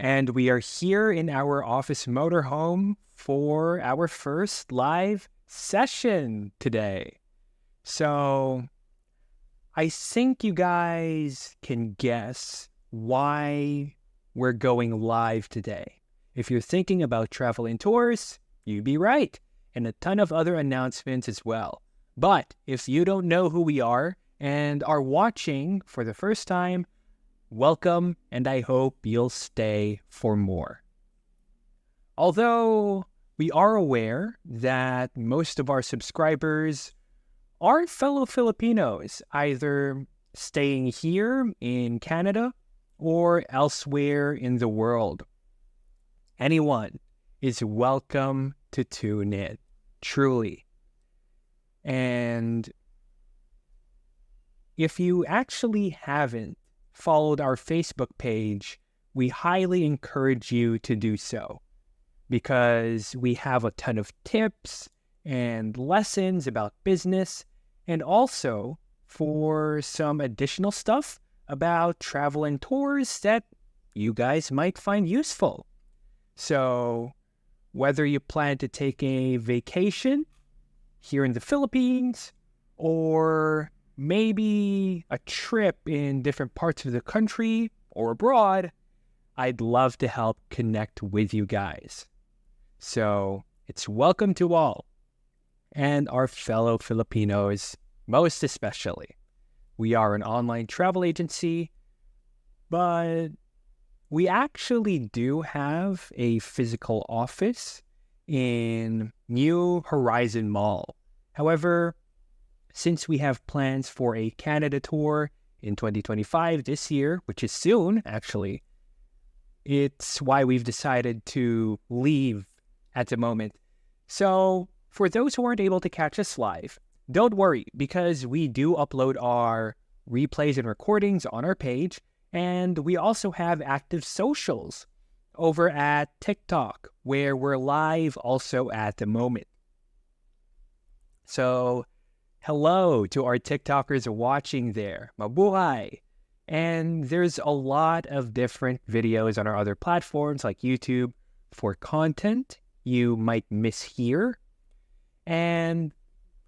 And we are here in our office motorhome for our first live session today. So I think you guys can guess why we're going live today. If you're thinking about travel and tours, you'd be right, and a ton of other announcements as well. But if you don't know who we are and are watching for the first time, welcome, and I hope you'll stay for more. Although we are aware that most of our subscribers are fellow Filipinos, either staying here in Canada or elsewhere in the world. Anyone is welcome to tune in, truly. And if you actually haven't followed our Facebook page, we highly encourage you to do so because we have a ton of tips and lessons about business and also for some additional stuff about travel and tours that you guys might find useful. So whether you plan to take a vacation here in the Philippines or maybe a trip in different parts of the country or abroad, I'd love to help connect with you guys. So it's welcome to all, and our fellow Filipinos most especially. We are an online travel agency, but we actually do have a physical office in New Horizon Mall. However, since we have plans for a Canada tour in 2025 this year, which is soon actually, it's why we've decided to leave at the moment. So for those who aren't able to catch us live, don't worry, because we do upload our replays and recordings on our page, and we also have active socials over at TikTok, where we're live also at the moment. So hello to our TikTokers watching there. Mabuhay! And there's a lot of different videos on our other platforms like YouTube for content you might miss here. And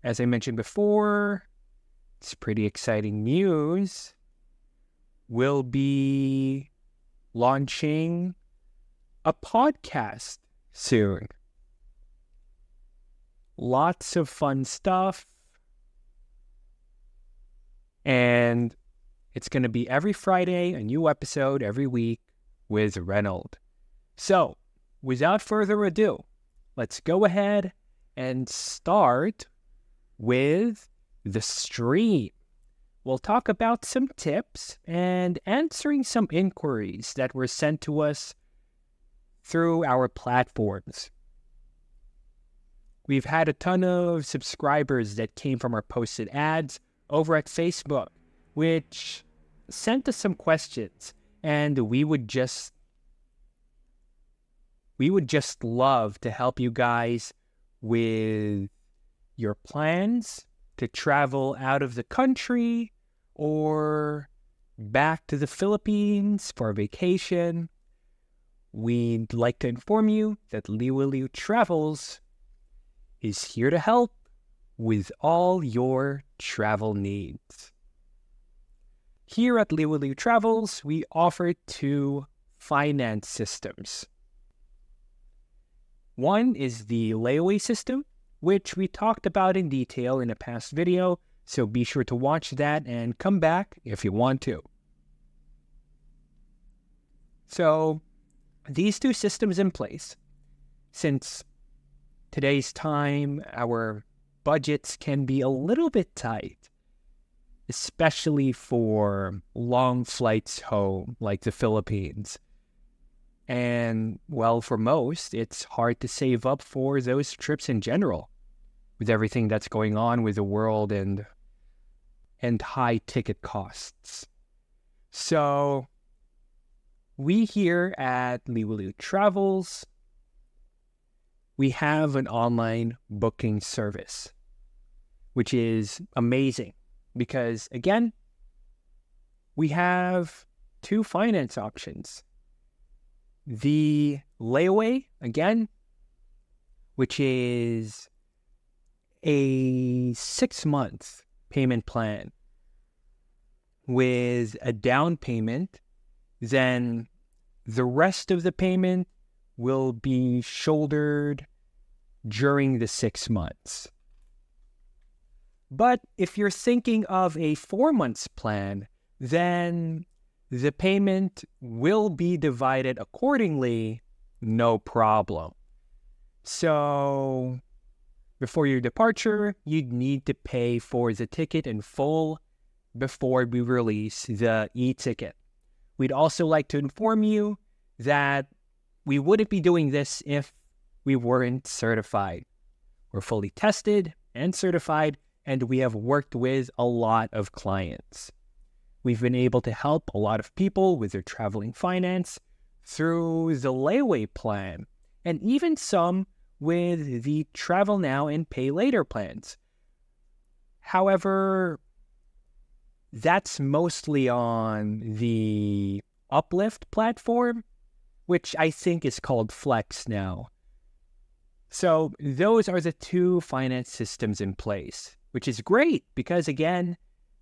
as I mentioned before, it's pretty exciting news. We'll be launching a podcast soon. Lots of fun stuff. And it's going to be every Friday, a new episode every week with Reynold. So, without further ado, let's go ahead and start with the stream. We'll talk about some tips and answering some inquiries that were sent to us through our platforms. We've had a ton of subscribers that came from our posted ads over at Facebook, which sent us some questions, and we would just love to help you guys with your plans to travel out of the country or back to the Philippines for a vacation. We'd like to inform you that Liwaliw Travels is here to help with all your travel needs. Here at Liwaliw Travels, we offer two finance systems. One is the layaway system, which we talked about in detail in a past video, so be sure to watch that and come back if you want to. So, these two systems in place, since today's time, our budgets can be a little bit tight, especially for long flights home, like the Philippines. And, well, for most, it's hard to save up for those trips in general, with everything that's going on with the world and high ticket costs. So, we here at Liwaliw Travels, we have an online booking service, which is amazing because, again, we have two finance options. the layaway, again, which is a 6-month payment plan with a down payment, then the rest of the payment will be shouldered during the 6 months. But if you're thinking of a 4-month plan, then the payment will be divided accordingly, no problem. So before your departure, you'd need to pay for the ticket in full before we release the e-ticket. We'd also like to inform you that we wouldn't be doing this if we weren't certified. We're fully tested and certified, and we have worked with a lot of clients. We've been able to help a lot of people with their traveling finance through the layaway plan, and even some with the travel now and pay later plans. However, that's mostly on the Uplift platform, which I think is called Flex now. So those are the two finance systems in place, which is great because, again,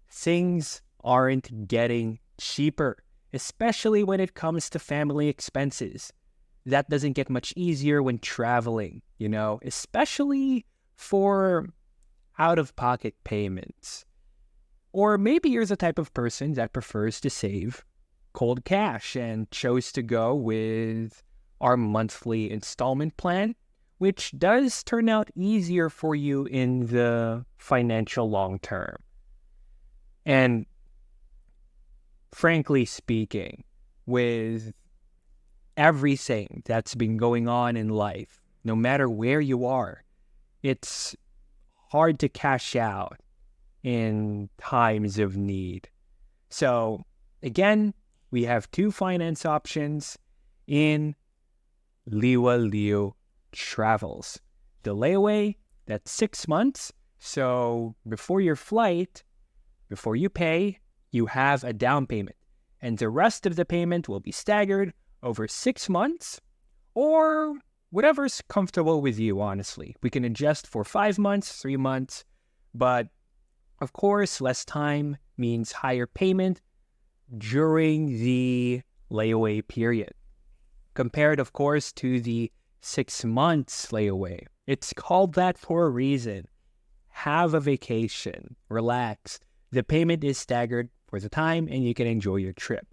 things aren't getting cheaper, especially when it comes to family expenses. That doesn't get much easier when traveling, especially for out-of-pocket payments. Or maybe you're the type of person that prefers to save cold cash and chose to go with our monthly installment plan, which does turn out easier for you in the financial long term. And frankly speaking, with everything that's been going on in life, no matter where you are, it's hard to cash out in times of need. So again, we have two finance options in Liwaliw Travels. The layaway, that's 6 months. So before your flight, before you pay, you have a down payment. And the rest of the payment will be staggered over 6 months, or whatever's comfortable with you, honestly. We can adjust for 5 months, 3 months, but of course, less time means higher payment during the layaway period. Compared, of course, to the 6 months layaway. It's called that for a reason. Have a vacation, relax. The payment is staggered for the time and you can enjoy your trip.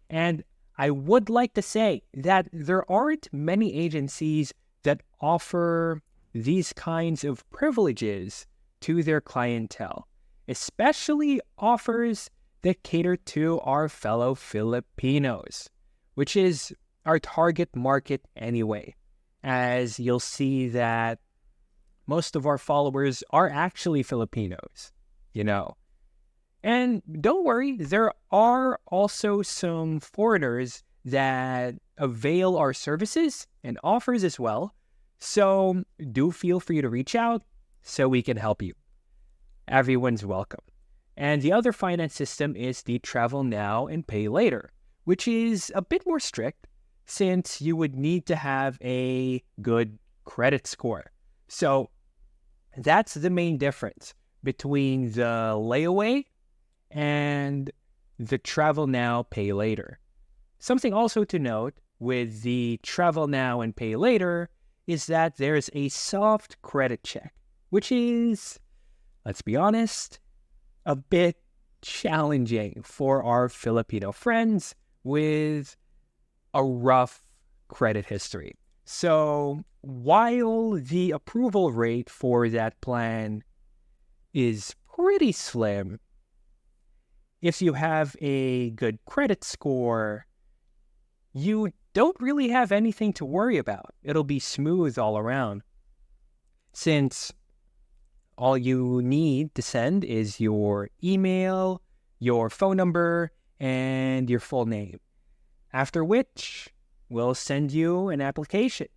And I would like to say that there aren't many agencies that offer these kinds of privileges to their clientele, especially offers that cater to our fellow Filipinos, which is our target market anyway, as you'll see that most of our followers are actually Filipinos, And don't worry, there are also some foreigners that avail our services and offers as well. So do feel free to reach out so we can help you. Everyone's welcome. And the other finance system is the Travel Now and Pay Later, which is a bit more strict since you would need to have a good credit score. So that's the main difference between the layaway and the Travel Now, Pay Later. Something also to note with the Travel Now and Pay Later is that there's a soft credit check, which is, let's be honest, a bit challenging for our Filipino friends with a rough credit history. So while the approval rate for that plan is pretty slim, if you have a good credit score, you don't really have anything to worry about. It'll be smooth all around, since all you need to send is your email, your phone number, and your full name. After which, we'll send you an application.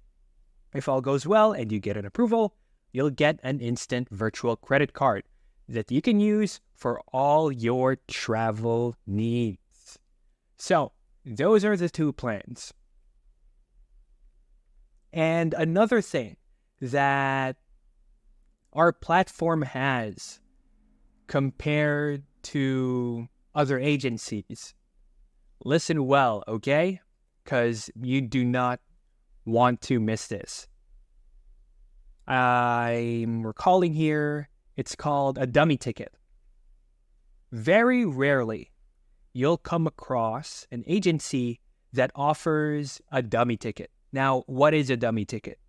If all goes well and you get an approval, you'll get an instant virtual credit card that you can use for all your travel needs. So, those are the two plans. And another thing that our platform has compared to other agencies, listen well, okay? Because you do not want to miss this. I'm recalling here, it's called a dummy ticket. Very rarely you'll come across an agency that offers a dummy ticket. Now, what is a dummy ticket?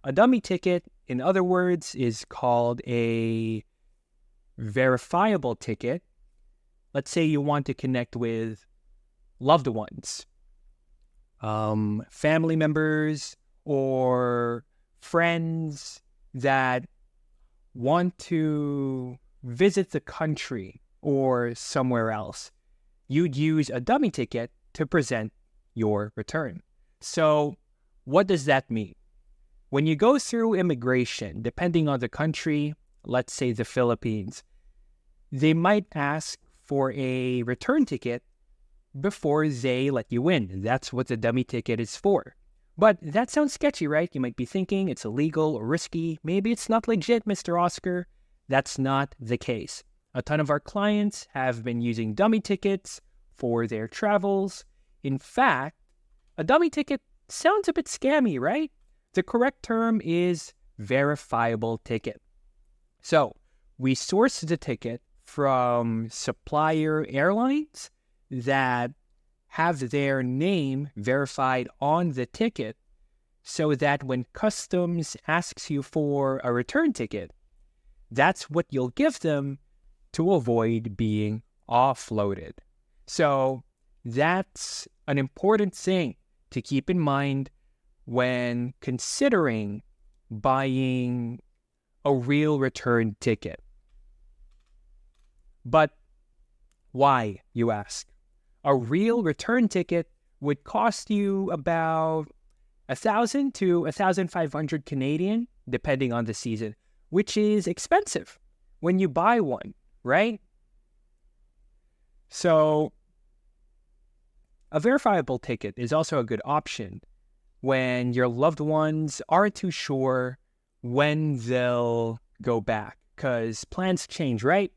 A dummy ticket, in other words, is called a verifiable ticket. Let's say you want to connect with loved ones, family members, or friends that want to visit the country or somewhere else. You'd use a dummy ticket to present your return. So what does that mean? When you go through immigration, depending on the country, let's say the Philippines, they might ask for a return ticket before they let you in. That's what the dummy ticket is for. But that sounds sketchy, right? You might be thinking it's illegal or risky. Maybe it's not legit, Mr. Oscar. That's not the case. A ton of our clients have been using dummy tickets for their travels. In fact, a dummy ticket sounds a bit scammy, right? The correct term is verifiable ticket. So we source the ticket from supplier airlines that have their name verified on the ticket so that when customs asks you for a return ticket, that's what you'll give them to avoid being offloaded. So that's an important thing to keep in mind when considering buying a real return ticket. But why, you ask? A real return ticket would cost you about 1,000 to 1,500 Canadian, depending on the season, which is expensive when you buy one, right? So a verifiable ticket is also a good option when your loved ones aren't too sure when they'll go back, because plans change, right?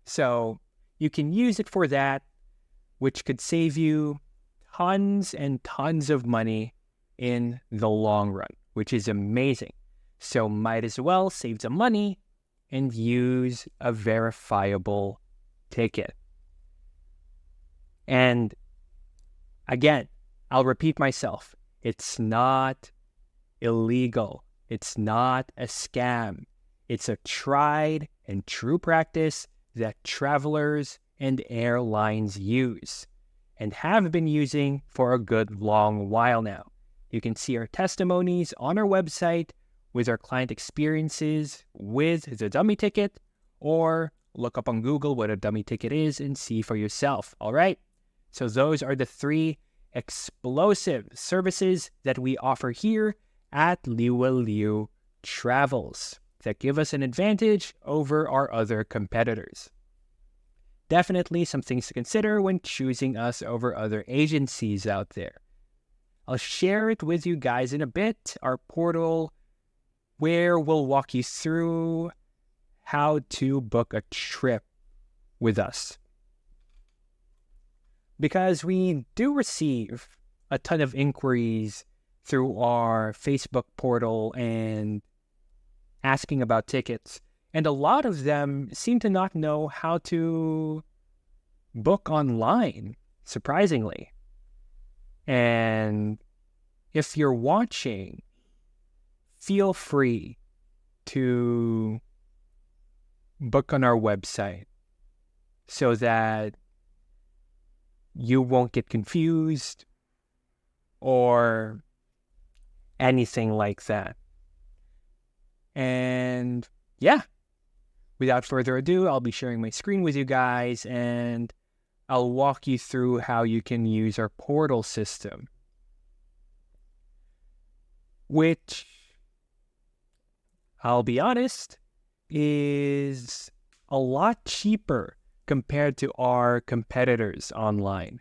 So you can use it for that, which could save you tons and tons of money in the long run, which is amazing. So might as well save some money and use a verifiable ticket. And again, I'll repeat myself. It's not illegal. It's not a scam. It's a tried and true practice that travelers and airlines use and have been using for a good long while now. You can see our testimonies on our website with our client experiences with the dummy ticket, or look up on Google what a dummy ticket is and see for yourself. All right? So those are the 3 explosive services that we offer here at Liwaliw Travels that give us an advantage over our other competitors. Definitely some things to consider when choosing us over other agencies out there. I'll share it with you guys in a bit, our portal, where we'll walk you through how to book a trip with us. Because we do receive a ton of inquiries through our Facebook portal and asking about tickets. And a lot of them seem to not know how to book online, surprisingly. And if you're watching, feel free to book on our website so that you won't get confused or anything like that. And yeah, without further ado, I'll be sharing my screen with you guys and I'll walk you through how you can use our portal system, which, I'll be honest, is a lot cheaper compared to our competitors online.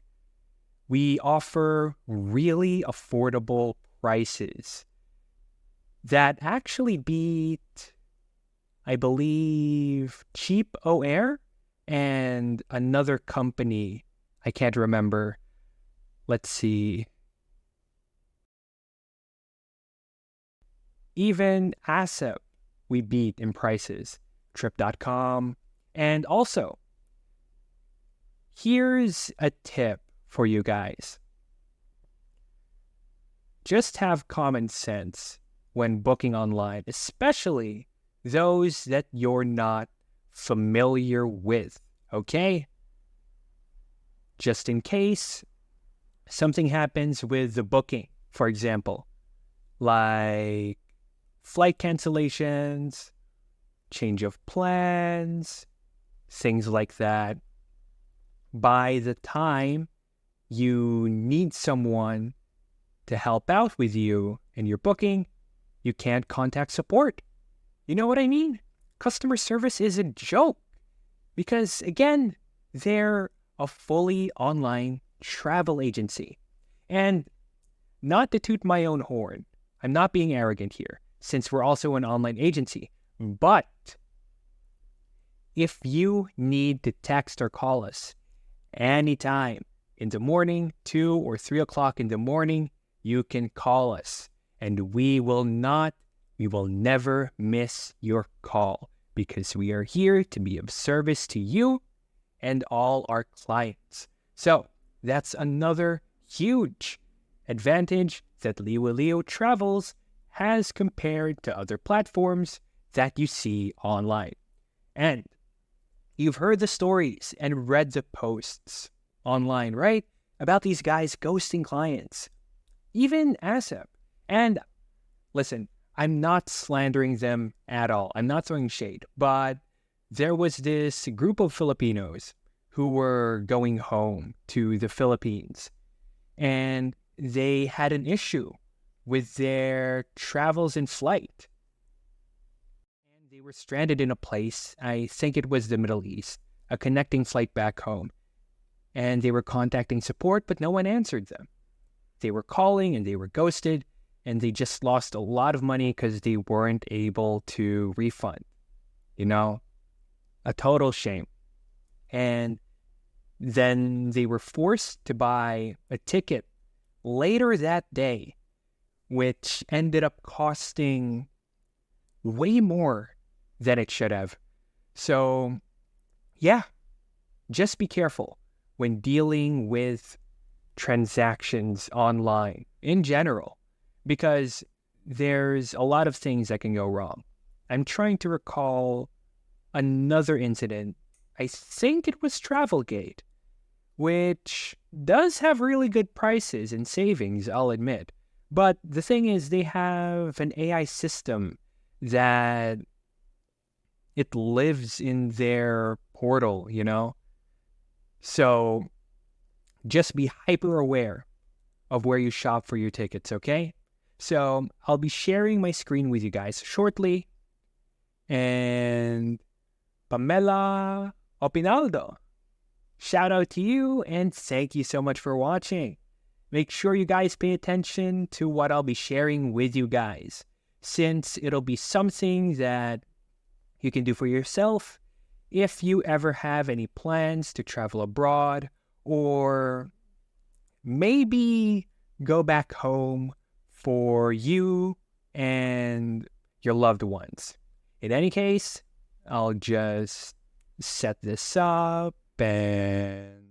We offer really affordable prices that actually beat, I believe, Cheap Air and another company. I can't remember. Let's see. Even ASAP we beat in prices. Trip.com. And also, here's a tip for you guys. Just have common sense when booking online, especially those that you're not familiar with, okay? Just in case something happens with the booking, for example, like flight cancellations, change of plans, things like that. By the time you need someone to help out with you in your booking, you can't contact support. You know what I mean? Customer service is a joke because, again, they're a fully online travel agency. And not to toot my own horn, I'm not being arrogant here since we're also an online agency. But if you need to text or call us anytime in the morning, 2 or 3 o'clock in the morning, you can call us and we will never miss your call because we are here to be of service to you and all our clients. So that's another huge advantage that Liwaliw Travels has compared to other platforms that you see online. And you've heard the stories and read the posts online, right? About these guys ghosting clients, even ASAP. And listen, I'm not slandering them at all. I'm not throwing shade, but there was this group of Filipinos who were going home to the Philippines, and they had an issue with their travels in flight. And they were stranded in a place, I think it was the Middle East, a connecting flight back home. And they were contacting support, but no one answered them. They were calling and they were ghosted, and they just lost a lot of money because they weren't able to refund. You know, a total shame. And then they were forced to buy a ticket later that day, which ended up costing way more than it should have. So, yeah, just be careful when dealing with transactions online in general, because there's a lot of things that can go wrong. I'm trying to recall another incident. I think it was Travelgate, which does have really good prices and savings, I'll admit. But the thing is, they have an AI system that it lives in their portal, you know? So just be hyper aware of where you shop for your tickets, okay? So I'll be sharing my screen with you guys shortly. And Pamela Opinaldo, shout out to you and thank you so much for watching. Make sure you guys pay attention to what I'll be sharing with you guys, since it'll be something that you can do for yourself if you ever have any plans to travel abroad or maybe go back home for you and your loved ones. In any case, I'll just set this up and